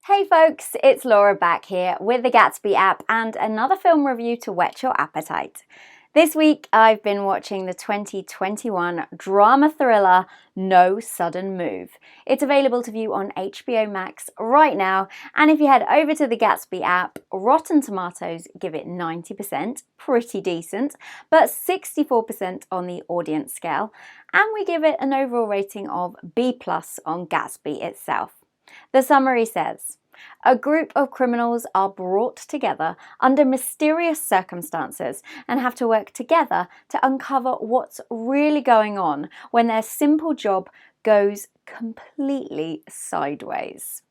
Hey folks, it's Laura back here with the Gatsby app and another film review to whet your appetite. This week I've been watching the 2021 drama thriller No Sudden Move. It's available to view on HBO Max right now, and if you head over to the Gatsby app, Rotten Tomatoes give it 90%, pretty decent, but 64% on the audience scale, and we give it an overall rating of B+ on Gatsby itself. The summary says, a group of criminals are brought together under mysterious circumstances and have to work together to uncover what's really going on when their simple job goes completely sideways.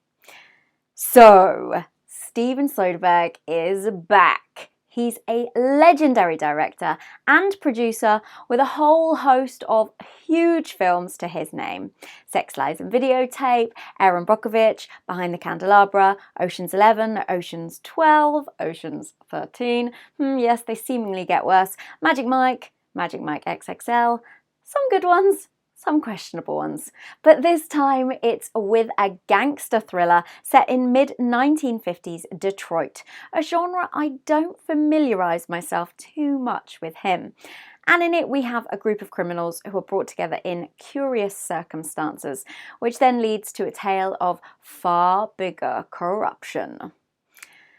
So, Steven Soderbergh is back. He's a legendary director and producer with a whole host of huge films to his name. Sex, Lies and Videotape, Aaron Brockovich, Behind the Candelabra, Ocean's 11, Ocean's 12, Ocean's 13. Yes, they seemingly get worse. Magic Mike XXL, some good ones, some questionable ones. But this time it's with a gangster thriller set in mid-1950s Detroit, a genre I don't familiarise myself too much with him. And in it we have a group of criminals who are brought together in curious circumstances, which then leads to a tale of far bigger corruption.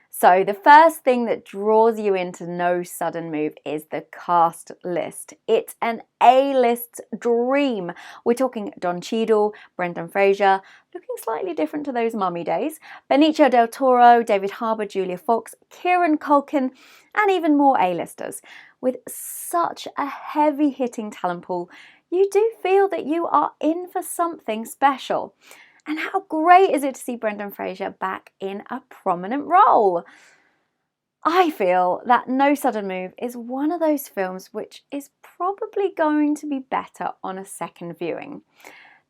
So the first thing that draws you into No Sudden Move is the cast list. It's an A-list dream. We're talking Don Cheadle, Brendan Fraser, looking slightly different to those mummy days, Benicio del Toro, David Harbour, Julia Fox, Kieran Culkin, and even more A-listers. With such a heavy-hitting talent pool, you do feel that you are in for something special. And how great is it to see Brendan Fraser back in a prominent role? I feel that No Sudden Move is one of those films which is probably going to be better on a second viewing.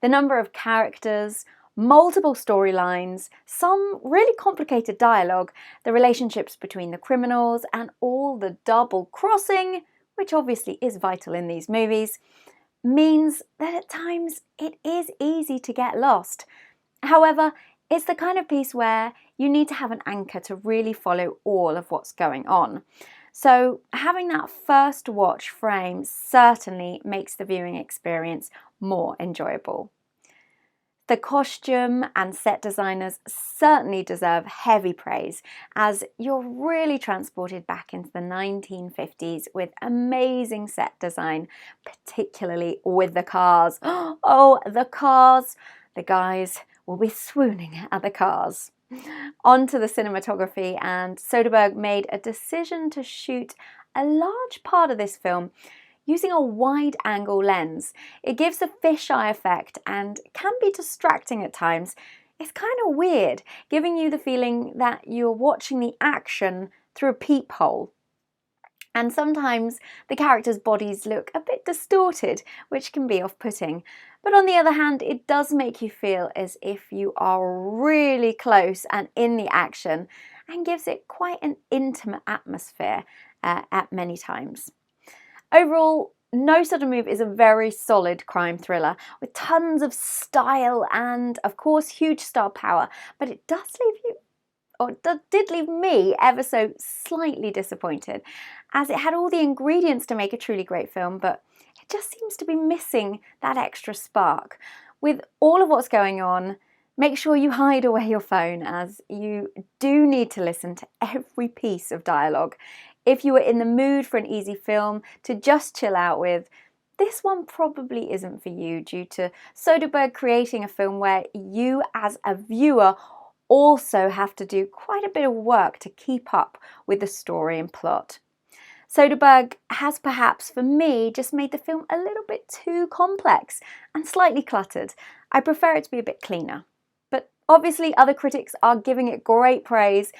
The number of characters, multiple storylines, some really complicated dialogue, the relationships between the criminals, and all the double crossing, which obviously is vital in these movies, means that at times it is easy to get lost. However, it's the kind of piece where you need to have an anchor to really follow all of what's going on. So having that first watch frame certainly makes the viewing experience more enjoyable. The costume and set designers certainly deserve heavy praise, as you're really transported back into the 1950s with amazing set design, particularly with the cars. Oh, the cars! The guys will be swooning at the cars. On to the cinematography, and Soderbergh made a decision to shoot a large part of this film using a wide-angle lens. It gives a fisheye effect and can be distracting at times. It's kind of weird, giving you the feeling that you're watching the action through a peephole. And sometimes the characters' bodies look a bit distorted, which can be off-putting. But on the other hand, it does make you feel as if you are really close and in the action, and gives it quite an intimate atmosphere at many times. Overall, No Sudden Move is a very solid crime thriller with tons of style and, of course, huge star power, but it does leave you, or did leave me, ever so slightly disappointed, as it had all the ingredients to make a truly great film, but it just seems to be missing that extra spark. With all of what's going on, make sure you hide away your phone, as you do need to listen to every piece of dialogue. If you were in the mood for an easy film to just chill out with, this one probably isn't for you, due to Soderbergh creating a film where you as a viewer also have to do quite a bit of work to keep up with the story and plot. Soderbergh has perhaps, for me, just made the film a little bit too complex and slightly cluttered. I prefer it to be a bit cleaner. But obviously other critics are giving it great praise,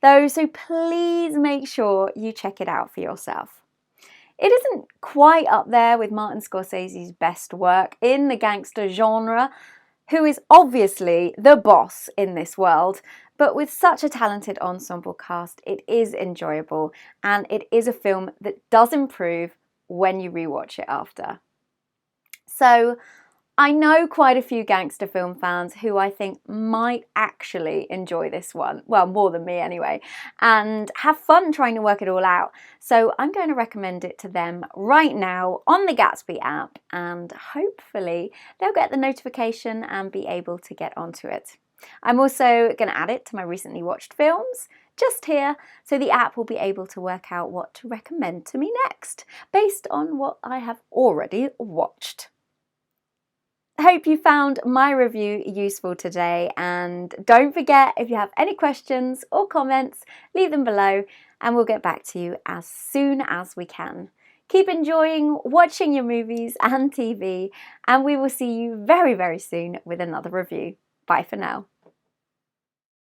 though, so please make sure you check it out for yourself. It isn't quite up there with Martin Scorsese's best work in the gangster genre, who is obviously the boss in this world, but with such a talented ensemble cast, it is enjoyable, and it is a film that does improve when you rewatch it after. So I know quite a few gangster film fans who I think might actually enjoy this one, well, more than me anyway, and have fun trying to work it all out. So I'm going to recommend it to them right now on the Gatsby app, and hopefully they'll get the notification and be able to get onto it. I'm also going to add it to my recently watched films just here, so the app will be able to work out what to recommend to me next based on what I have already watched. Hope you found my review useful today, and don't forget, if you have any questions or comments, leave them below and we'll get back to you as soon as we can. Keep enjoying watching your movies and TV, and we will see you very, very soon with another review. Bye for now.